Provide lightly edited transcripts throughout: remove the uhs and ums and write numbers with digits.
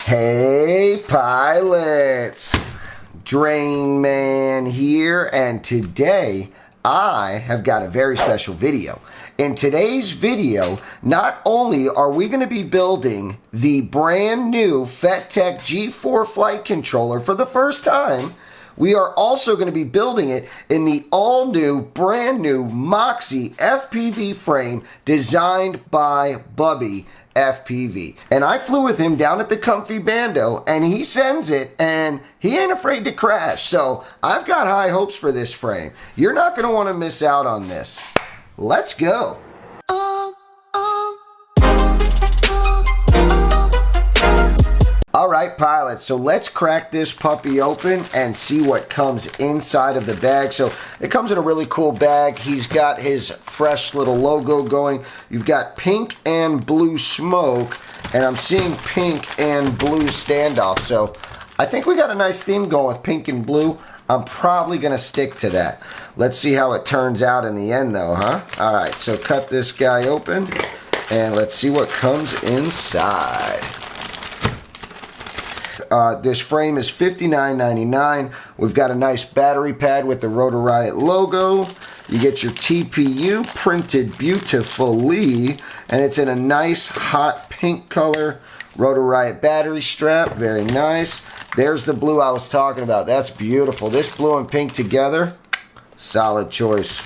Hey pilots, DrainMan here, and today I have got a very special video. In today's video, not only are we going to be building the brand new Fettec G4 flight controller for the first time, we are also going to be building it in the all-new, brand-new Moxy FPV frame designed by BubbyFPV. And I flew with him down at the Comfy Bando, and he sends it, and he ain't afraid to crash. So I've got high hopes for this frame. You're not going to want to miss out on this. Let's go. Alright pilots, so let's crack this puppy open and see what comes inside of the bag. So it comes in a really cool bag. He's got his fresh little logo going. You've got pink and blue smoke, and I'm seeing pink and blue standoff. So I think we got a nice theme going with pink and blue. I'm probably going to stick to that. Let's see how it turns out in the end though, huh? Alright, so cut this guy open and let's see what comes inside. This frame is $59.99. We've got a nice battery pad with the Rotor Riot logo. You get your TPU printed beautifully, and it's in a nice hot pink color. Rotor Riot battery strap, very nice. There's the blue I was talking about. That's beautiful. This blue and pink together, solid choice.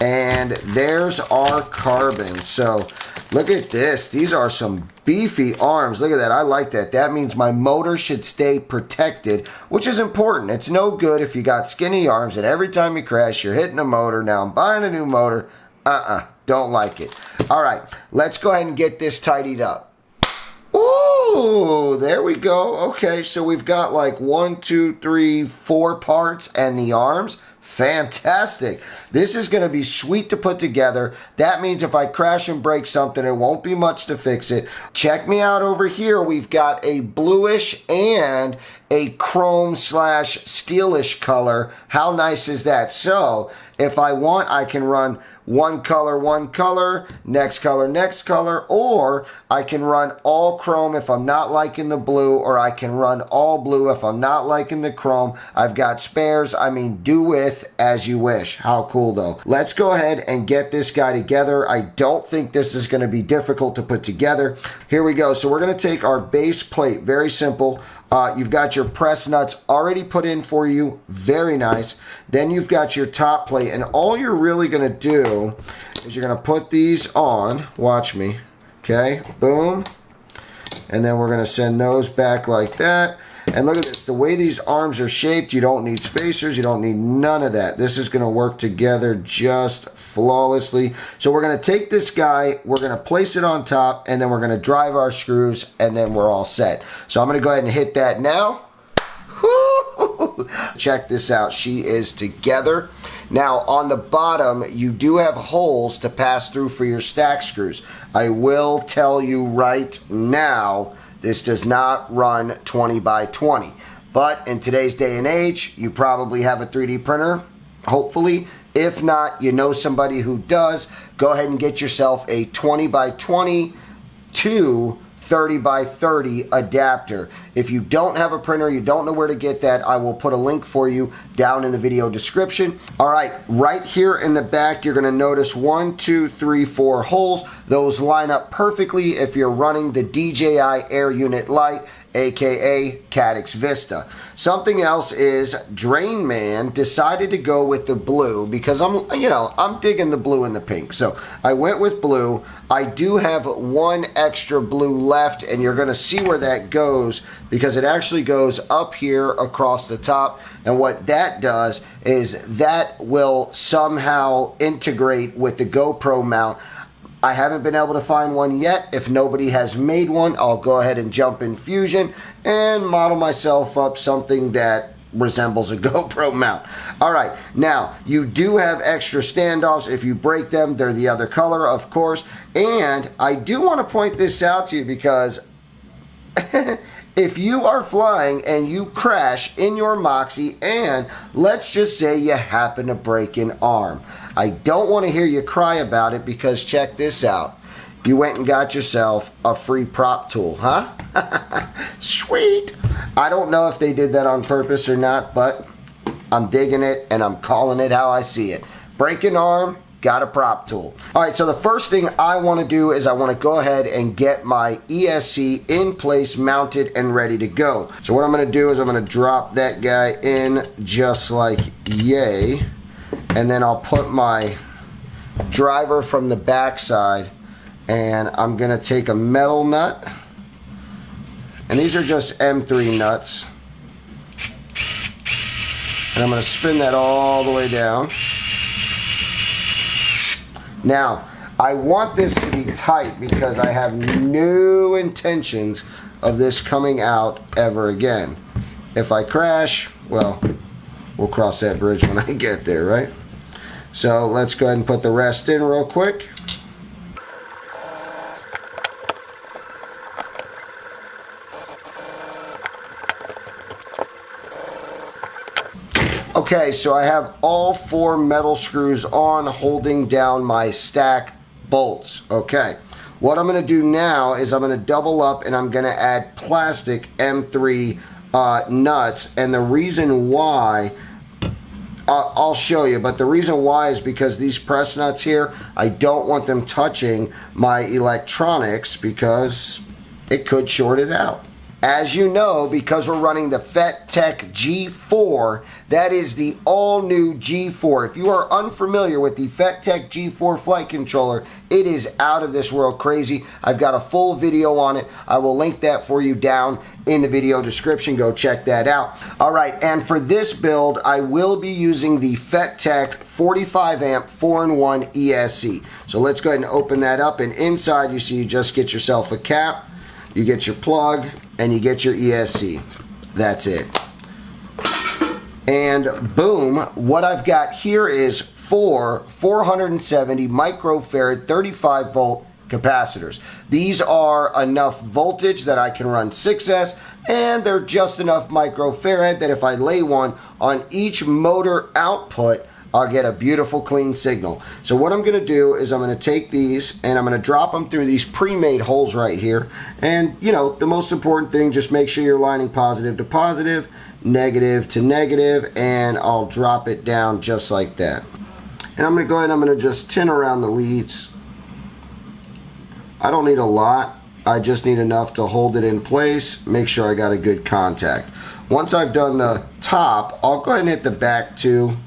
And there's our carbon. So look at this. These are some beefy arms. Look at that. I like that. That means my motor should stay protected, which is important. It's no good if you got skinny arms and every time you crash, you're hitting a motor. Now I'm buying a new motor. Don't like it. All right, let's go ahead and get this tidied up. Ooh, there we go. Okay, so we've got like 1, 2, 3, 4 parts and the arms. Fantastic. This is going to be sweet to put together. That means if I crash and break something, it won't be much to fix it. Check me out over here. We've got a bluish and a chrome / steelish color. How nice is that? So if I want, I can run one color, next color, or I can run all chrome if I'm not liking the blue, or I can run all blue if I'm not liking the chrome. I've got spares. I mean, do with as you wish. How cool though. Let's go ahead and get this guy together. I don't think this is going to be difficult to put together. Here we go. So we're going to take our base plate. Very simple. You've got your press nuts already put in for you. Very nice. Then you've got your top plate, and all you're really going to do is you're going to put these on. Watch me. Okay, boom. And then we're going to send those back like that. And look at this. The way these arms are shaped, you don't need spacers. You don't need none of that. This is going to work together just flawlessly. So we're going to take this guy, we're going to place it on top, and then we're going to drive our screws, and then we're all set. So I'm going to go ahead and hit that now. Check this out. She is together. Now on the bottom, you do have holes to pass through for your stack screws. I will tell you right now, this does not run 20 by 20. But in today's day and age, you probably have a 3D printer, hopefully. If not, you know somebody who does. Go ahead and get yourself a 20 by 20 to 30 by 30 adapter. If you don't have a printer, you don't know where to get that, I will put a link for you down in the video description. Alright, right here in the back, you're going to notice 1, 2, 3, 4 holes. Those line up perfectly if you're running the DJI Air Unit Lite, aka Caddx Vista. Something else is DrainMan decided to go with the blue because I'm digging the blue and the pink. So I went with blue. I do have one extra blue left, and you're going to see where that goes because it actually goes up here across the top. And what that does is that will somehow integrate with the GoPro mount. I haven't been able to find one yet. If nobody has made one, I'll go ahead and jump in Fusion and model myself up something that resembles a GoPro mount. Alright, now you do have extra standoffs. If you break them, they're the other color, of course. And I do want to point this out to you because if you are flying and you crash in your Moxy and let's just say you happen to break an arm, I don't want to hear you cry about it because check this out. you went and got yourself a free prop tool, huh? Sweet. I don't know if they did that on purpose or not, but I'm digging it and I'm calling it how I see it. Break an arm, got a prop tool. All right, so the first thing I want to do is I want to go ahead and get my ESC in place, mounted, and ready to go. So what I'm going to do is I'm going to drop that guy in just like yay, and then I'll put my driver from the back side, and I'm going to take a metal nut, and these are just M3 nuts, and I'm going to spin that all the way down. Now, I want this to be tight because I have no intentions of this coming out ever again. If I crash, well, we'll cross that bridge when I get there, right? So let's go ahead and put the rest in real quick. Okay, so I have all 4 metal screws on, holding down my stack bolts. Okay, what I'm going to do now is I'm going to double up and I'm going to add plastic M3 nuts. And the reason why, I'll show you, but the reason why is because these press nuts here, I don't want them touching my electronics because it could short it out. As you know, because we're running the Fettec G4, that is the all-new G4. If you are unfamiliar with the Fettec G4 flight controller, it is out of this world crazy. I've got a full video on it. I will link that for you down in the video description. Go check that out. All right, and for this build, I will be using the Fettec 45 amp 4-in-1 ESC. So let's go ahead and open that up, and inside you see you just get yourself a cap, you get your plug, and you get your ESC. That's it. And boom, what I've got here is 4 470 microfarad 35 volt capacitors. These are enough voltage that I can run 6S, and they're just enough microfarad that if I lay one on each motor output, I'll get a beautiful clean signal. So what I'm going to do is I'm going to take these and I'm going to drop them through these pre-made holes right here. And you know, the most important thing, just make sure you're lining positive to positive, negative to negative, and I'll drop it down just like that. And I'm going to go ahead and I'm going to just tin around the leads. I don't need a lot. I just need enough to hold it in place, make sure I got a good contact. Once I've done the top, I'll go ahead and hit the back too.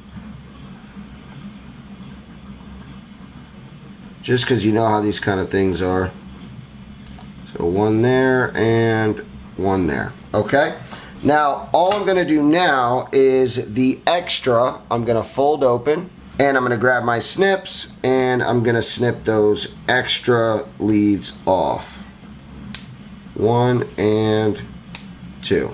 Just because you know how these kind of things are. So one there and one there. Okay? Now, all I'm going to do now is the extra, I'm going to fold open, and I'm going to grab my snips, and I'm going to snip those extra leads off. 1 and 2.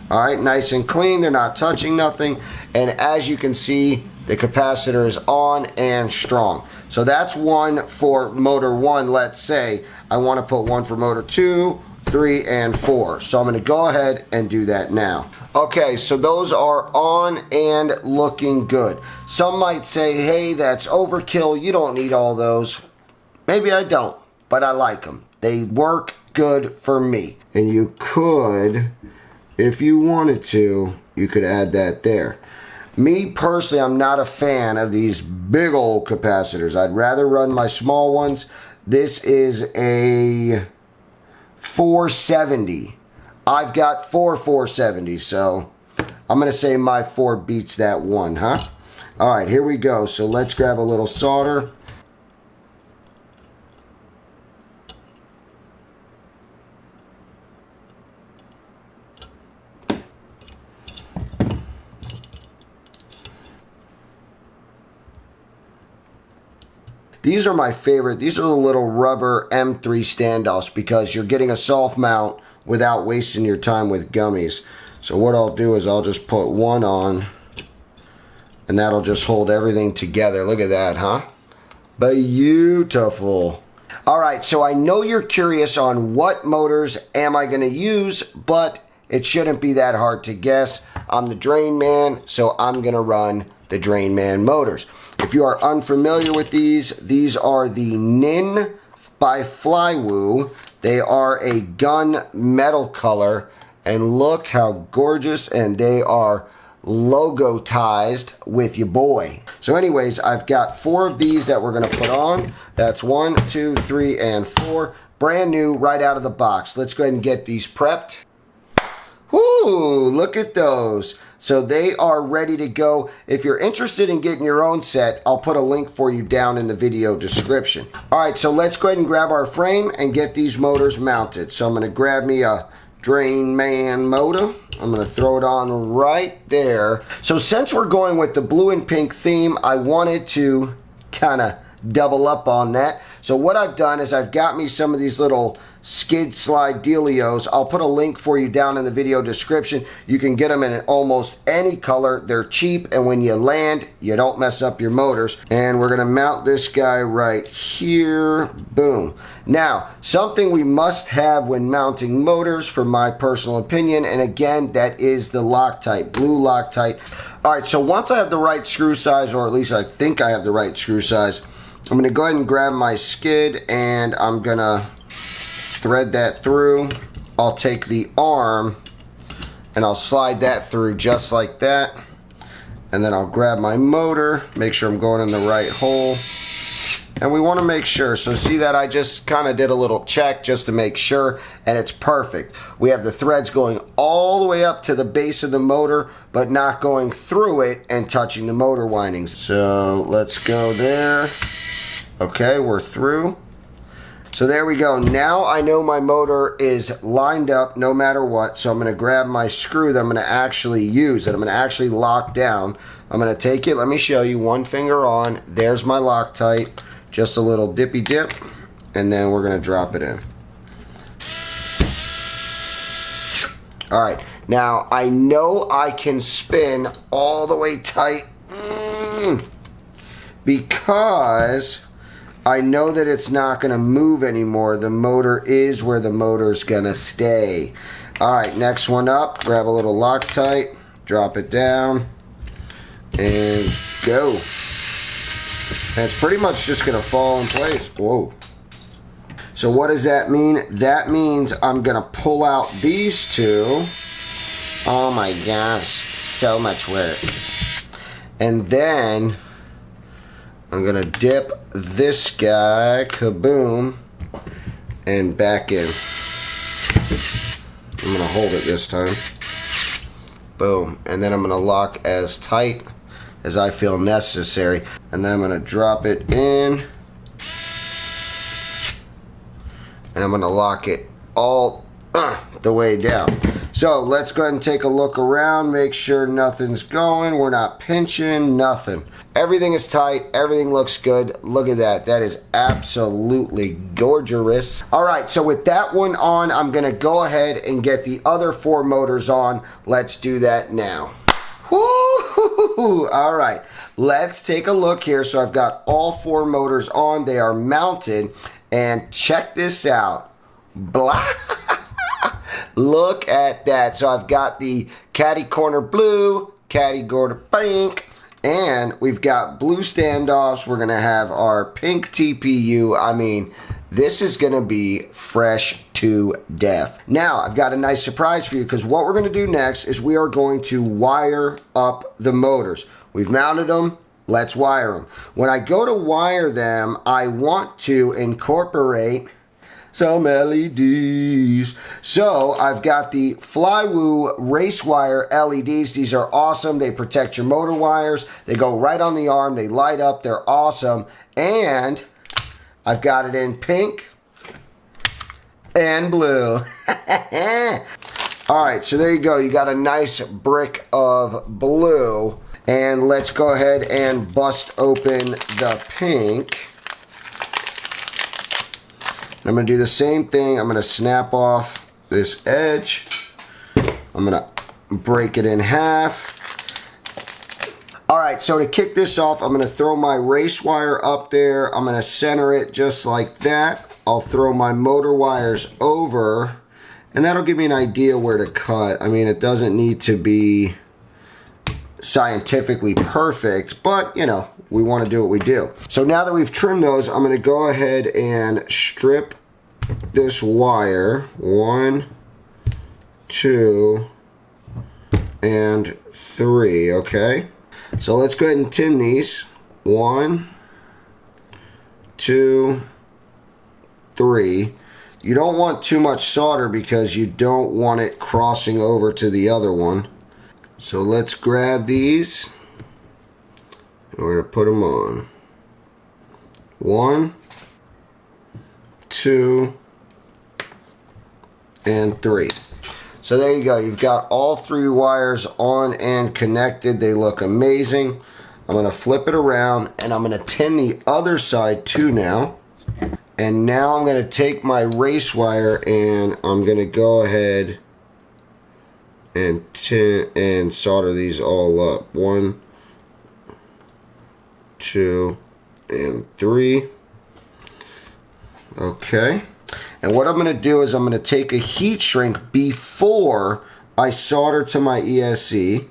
Alright, nice and clean. They're not touching nothing. And as you can see, the capacitor is on and strong. So that's one for motor 1, let's say. I want to put one for motor 2, 3, and 4. So I'm going to go ahead and do that now. Okay, so those are on and looking good. Some might say, hey, that's overkill. You don't need all those. Maybe I don't, but I like them. They work good for me. And you could, if you wanted to, you could add that there. Me personally, I'm not a fan of these big old capacitors. I'd rather run my small ones. This is a 470. I've got 4 470s, so I'm going to say my 4 beats that one, huh? All right, here we go. So let's grab a little solder. These are my favorite. These are the little rubber M3 standoffs because you're getting a soft mount without wasting your time with gummies. So what I'll do is I'll just put one on, and that'll just hold everything together. Look at that, huh? Beautiful. All right, so I know you're curious on what motors am I going to use, but it shouldn't be that hard to guess. I'm the DrainMan, so I'm going to run the DrainMan Motors. If you are unfamiliar with these are the NIN by Flywoo. They are a gun metal color, and look how gorgeous, and they are logotized with your boy. So anyways, I've got 4 of these that we're going to put on. That's 1, 2, 3, and 4. Brand new right out of the box. Let's go ahead and get these prepped. Whoo, look at those. So they are ready to go. If you're interested in getting your own set, I'll put a link for you down in the video description. All right, so let's go ahead and grab our frame and get these motors mounted. So I'm going to grab me a DrainMan motor. I'm going to throw it on right there. So since we're going with the blue and pink theme, I wanted to kind of double up on that. So what I've done is I've got me some of these little skid slide dealios. I'll put a link for you down in the video description. You can get them in almost any color. They're cheap, and when you land, you don't mess up your motors. And we're going to mount this guy right here. Boom. Now, something we must have when mounting motors, for my personal opinion, and again, that is the Loctite, blue Loctite. All right, so once I have the right screw size, or at least I think I have the right screw size, I'm going to go ahead and grab my skid, and I'm going to thread that through. I'll take the arm and I'll slide that through just like that, and then I'll grab my motor, make sure I'm going in the right hole, and we want to make sure. So see that I just kind of did a little check just to make sure, and it's perfect. We have the threads going all the way up to the base of the motor, but not going through it and touching the motor windings. So let's go there. Okay, we're through. So there we go. Now I know my motor is lined up no matter what. So I'm going to grab my screw that I'm going to actually use, that I'm going to actually lock down. I'm going to take it. Let me show you. One finger on. There's my Loctite. Just a little dippy dip. And then we're going to drop it in. All right. Now I know I can spin all the way tight because I know that it's not going to move anymore. The motor is where the motor's going to stay. All right, next one up. Grab a little Loctite, drop it down, and go. And it's pretty much just going to fall in place. Whoa. So what does that mean? That means I'm going to pull out these two. Oh my gosh, so much work. And then I'm gonna dip this guy, kaboom, and back in. I'm gonna hold it this time. Boom. And then I'm gonna lock as tight as I feel necessary. And then I'm gonna drop it in. And I'm gonna lock it all the way down. So let's go ahead and take a look around, make sure nothing's going, we're not pinching, nothing. Everything is tight, everything looks good. Look at that, that is absolutely gorgeous. All right, so with that one on, I'm gonna go ahead and get the other 4 motors on. Let's do that now. Woo-hoo-hoo-hoo. All right, let's take a look here. So I've got all 4 motors on, they are mounted, and check this out. Blah. Look at that. So I've got the caddy corner blue, caddy corner pink, and we've got blue standoffs. We're going to have our pink TPU. I mean, this is going to be fresh to death. Now, I've got a nice surprise for you, because what we're going to do next is we are going to wire up the motors. We've mounted them. Let's wire them. When I go to wire them, I want to incorporate some LEDs. So I've got the Flywoo race wire LEDs. These are awesome. They protect your motor wires. They go right on the arm. They light up. They're awesome. And I've got it in pink and blue. All right, so there you go. You got a nice brick of blue. And let's go ahead and bust open the pink. I'm going to do the same thing. I'm going to snap off this edge. I'm going to break it in half. Alright, so to kick this off, I'm going to throw my race wire up there. I'm going to center it just like that. I'll throw my motor wires over, and that'll give me an idea where to cut. I mean, it doesn't need to be scientifically perfect, but you know, we want to do what we do. So now that we've trimmed those, I'm going to go ahead and strip this wire. 1, 2, and 3. Okay, so let's go ahead and tin these. 1, 2, 3. You don't want too much solder because you don't want it crossing over to the other one. So let's grab these and we're going to put them on. 1, 2, and 3. So there you go. You've got all 3 wires on and connected. They look amazing. I'm going to flip it around and I'm going to tin the other side too now. And now I'm going to take my race wire and I'm going to go ahead and tin and solder these all up. 1, 2, and 3. Okay. And what I'm going to do is I'm going to take a heat shrink before I solder to my ESC.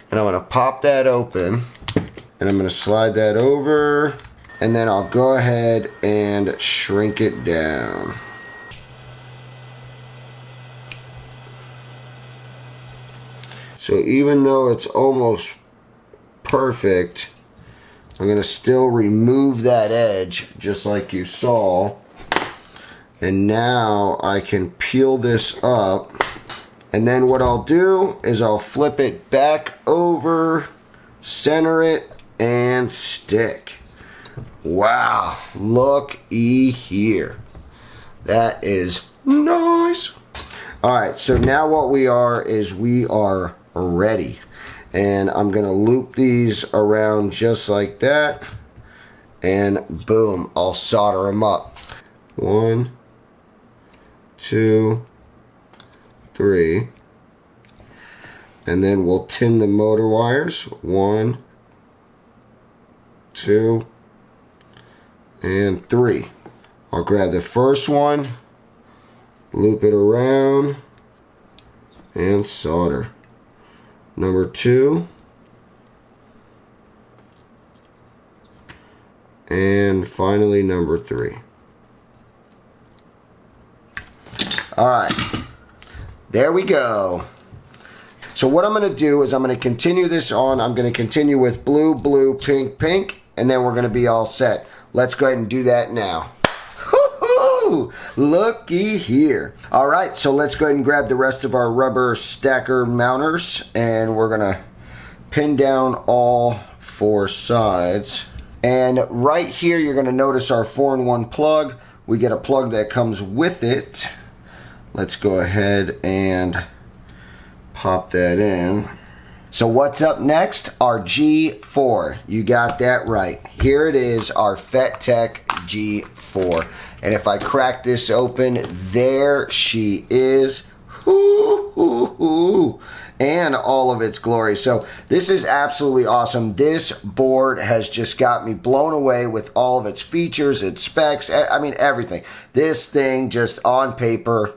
And I'm going to pop that open. And I'm going to slide that over. And then I'll go ahead and shrink it down. So even though it's almost perfect, I'm going to still remove that edge just like you saw. And now I can peel this up. And then what I'll do is I'll flip it back over, center it, and stick. Wow, looky here. That is nice. Alright, so now what we are is we are ready. And I'm going to loop these around just like that. And boom, I'll solder them up. 1, 2, 3. And then we'll tin the motor wires. 1, 2, and 3. I'll grab the first one, loop it around, and solder. Number 2, and finally number 3. Alright, there we go. So what I'm going to do is I'm going to continue this on. I'm going to continue with blue, blue, pink, pink, and then we're going to be all set. Let's go ahead and do that now. Looky here. Alright, so let's go ahead and grab the rest of our rubber stacker mounters and we're going to pin down all 4 sides. And right here you're going to notice our 4-in-1 plug. We get a plug that comes with it. Let's go ahead and pop that in. So what's up next? Our G4. You got that right. Here it is, our Fettec G4. And if I crack this open, there she is. And all of its glory. So this is absolutely awesome. This board has just got me blown away with all of its features, its specs, I mean everything. This thing just on paper,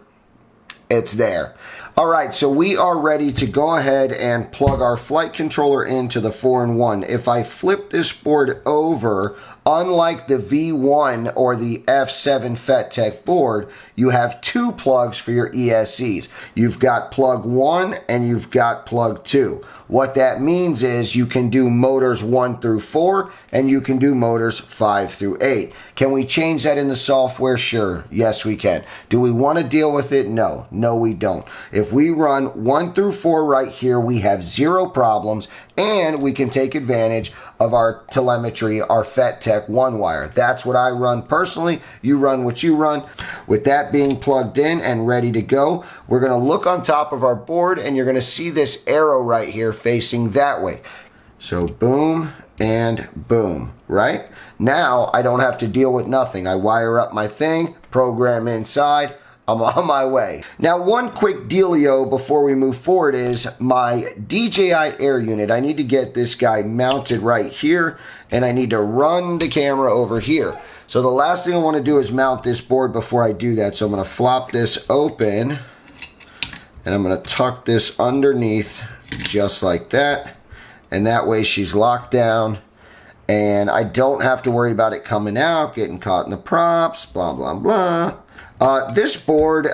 it's there. Alright, so we are ready to go ahead and plug our flight controller into the 4-in-1. If I flip this board over, unlike the V1 or the F7 Fettec board, you have 2 plugs for your ESCs. You've got plug 1 and you've got plug 2. What that means is you can do motors 1 through 4 and you can do motors 5 through 8. Can we change that in the software? Sure. Yes, we can. Do we want to deal with it? No. No, we don't. If we run 1 through 4 right here, we have 0 problems and we can take advantage of our telemetry, our Fettec 1-wire. That's what I run personally. You run what you run. With that being plugged in and ready to go, we're going to look on top of our board and you're going to see this arrow right here facing that way. So boom and boom, right? Now I don't have to deal with nothing. I wire up my thing, program inside, I'm on my way. Now one quick dealio before we move forward is my DJI Air Unit. I need to get this guy mounted right here and I need to run the camera over here. So the last thing I want to do is mount this board before I do that. So I'm going to flop this open and I'm going to tuck this underneath just like that. and that way she's locked down, and I don't have to worry about it coming out, getting caught in the props, blah, blah, blah. This board,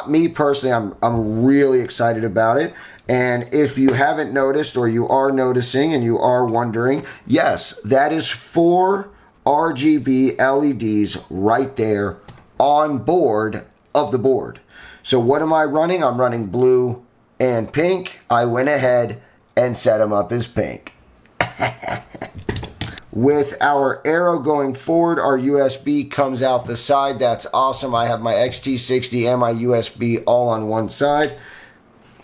me personally, I'm really excited about it. And if you haven't noticed, or you are noticing and you are wondering, yes, that is 4 RGB LEDs right there on board of the board. So what am I running? I'm running blue and pink. I went ahead and set them up as pink. With our arrow going forward, our USB comes out the side. That's awesome. I have my XT60 and my USB all on one side.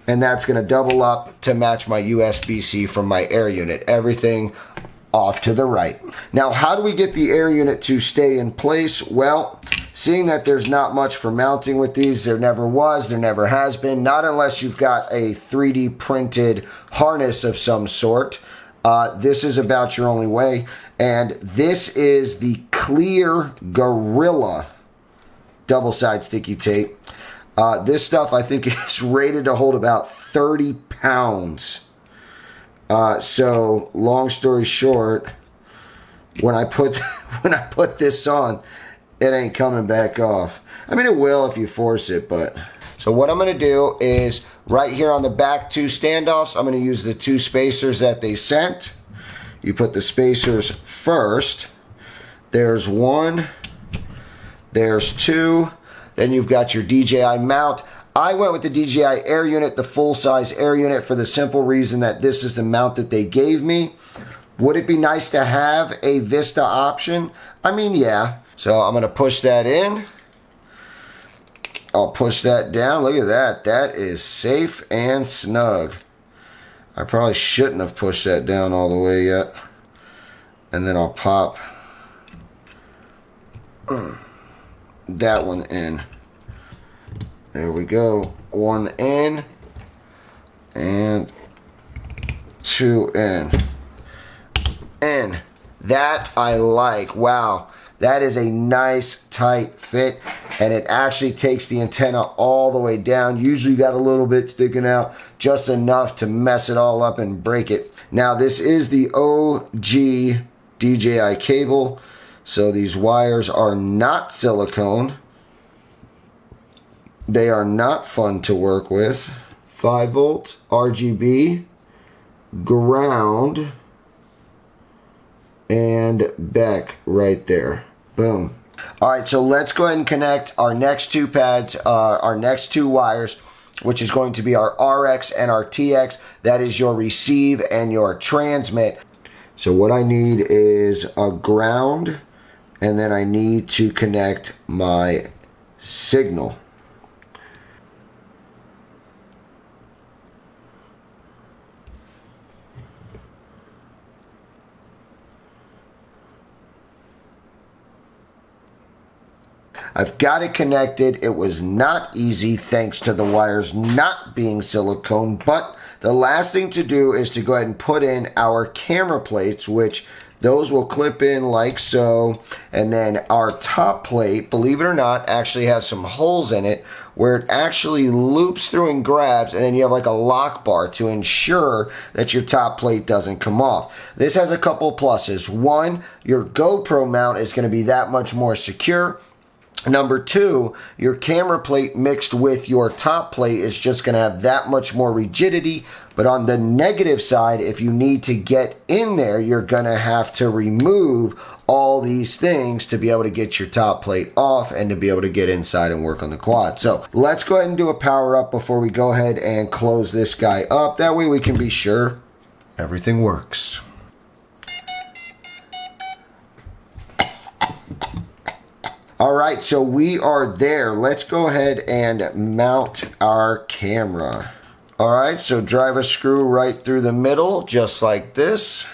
And that's going to double up to match my USB-C from my air unit. Everything off to the right. Now, how do we get the air unit to stay in place? Well, seeing that there's not much for mounting with these, there never was, there never has been, not unless you've got a 3D printed harness of some sort. This is about your only way. And this is the clear Gorilla double-side sticky tape. This stuff, I think, is rated to hold about 30 pounds. So, long story short, when I put this on, it ain't coming back off. I mean, it will if you force it, but... So what I'm going to do is, right here on the back 2 standoffs, I'm going to use the 2 spacers that they sent. You put the spacers first. There's 1. There's 2. Then you've got your DJI mount. I went with the DJI Air Unit, the full-size Air Unit, for the simple reason that this is the mount that they gave me. Would it be nice to have a Vista option? I mean, yeah. So I'm going to push that in. I'll push that down. Look at that. That is safe and snug. I probably shouldn't have pushed that down all the way yet. And then I'll pop that one in. There we go. 1 in and 2 in. And that I like. Wow. That is a nice tight fit, and it actually takes the antenna all the way down. Usually you got a little bit sticking out, just enough to mess it all up and break it. Now this is the OG DJI cable, so these wires are not silicone. They are not fun to work with. 5 volt RGB, ground, and back right there. Boom. All right, so let's go ahead and connect our next 2 pads, our next 2 wires, which is going to be our RX and our TX. That is your receive and your transmit. So what I need is a ground, and then I need to connect my signal. I've got it connected. It was not easy thanks to the wires not being silicone, but the last thing to do is to go ahead and put in our camera plates, which those will clip in like so. And then our top plate, believe it or not, actually has some holes in it where it actually loops through and grabs, and then you have like a lock bar to ensure that your top plate doesn't come off. This has a couple pluses. 1, your GoPro mount is going to be that much more secure. Number 2, your camera plate mixed with your top plate is just going to have that much more rigidity. But on the negative side, if you need to get in there, you're going to have to remove all these things to be able to get your top plate off and to be able to get inside and work on the quad. So let's go ahead and do a power up before we go ahead and close this guy up. That way we can be sure everything works. All right, so we are there. Let's go ahead and mount our camera. All right, so drive a screw right through the middle, just like this.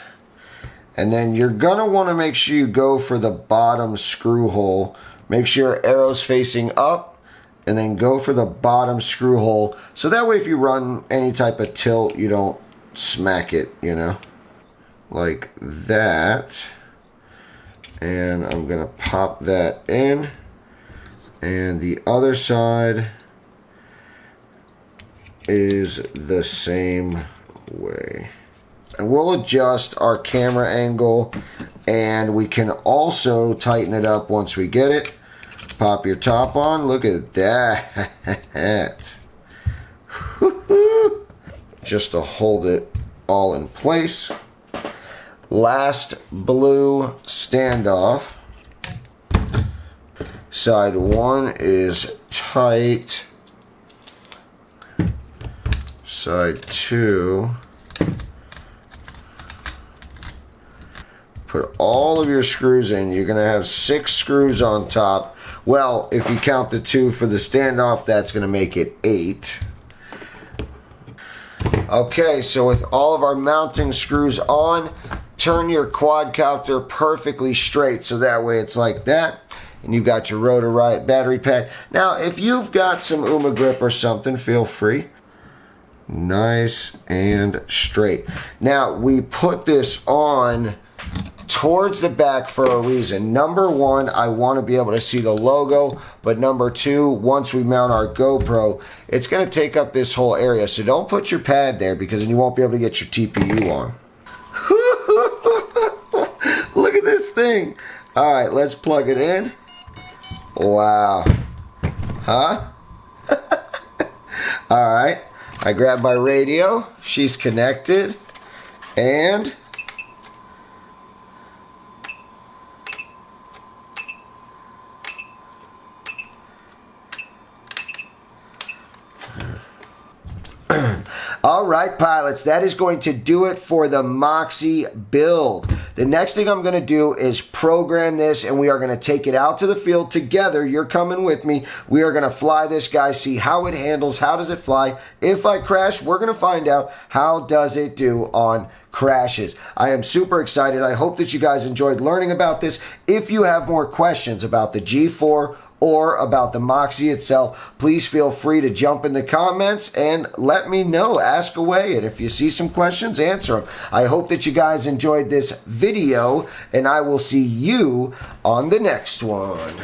And then you're gonna wanna make sure you go for the bottom screw hole. Make sure your arrow's facing up, and then go for the bottom screw hole. So that way if you run any type of tilt, you don't smack it, you know? Like that. And I'm gonna pop that in, and the other side is the same way. And we'll adjust our camera angle, and we can also tighten it up once we get it. Pop your top on. Look at that. Just to hold it all in place. Last blue standoff. Side 1 is tight. Side 2. Put all of your screws in. You're going to have 6 screws on top. Well, if you count the 2 for the standoff, that's going to make it 8. Okay, so with all of our mounting screws on, turn your quadcopter perfectly straight, so that way it's like that. And you've got your rotor right battery pack. Now, if you've got some UMA grip or something, feel free. Nice and straight. Now, we put this on towards the back for a reason. Number 1, I want to be able to see the logo, but number 2, once we mount our GoPro, it's going to take up this whole area, so don't put your pad there, because then you won't be able to get your TPU on. Look at this thing. Alright, let's plug it in. Wow. Huh? Alright, I grab my radio, she's connected, and Alright pilots, that is going to do it for the Moxy build. The next thing I'm going to do is program this, and we are going to take it out to the field together. You're coming with me. We are going to fly this guy, see how it handles, how does it fly. If I crash, we're going to find out how does it do on crashes. I am super excited. I hope that you guys enjoyed learning about this. If you have more questions about the G4 or about the Moxy itself, please feel free to jump in the comments and let me know. Ask away, and if you see some questions, answer them. I hope that you guys enjoyed this video, and I will see you on the next one.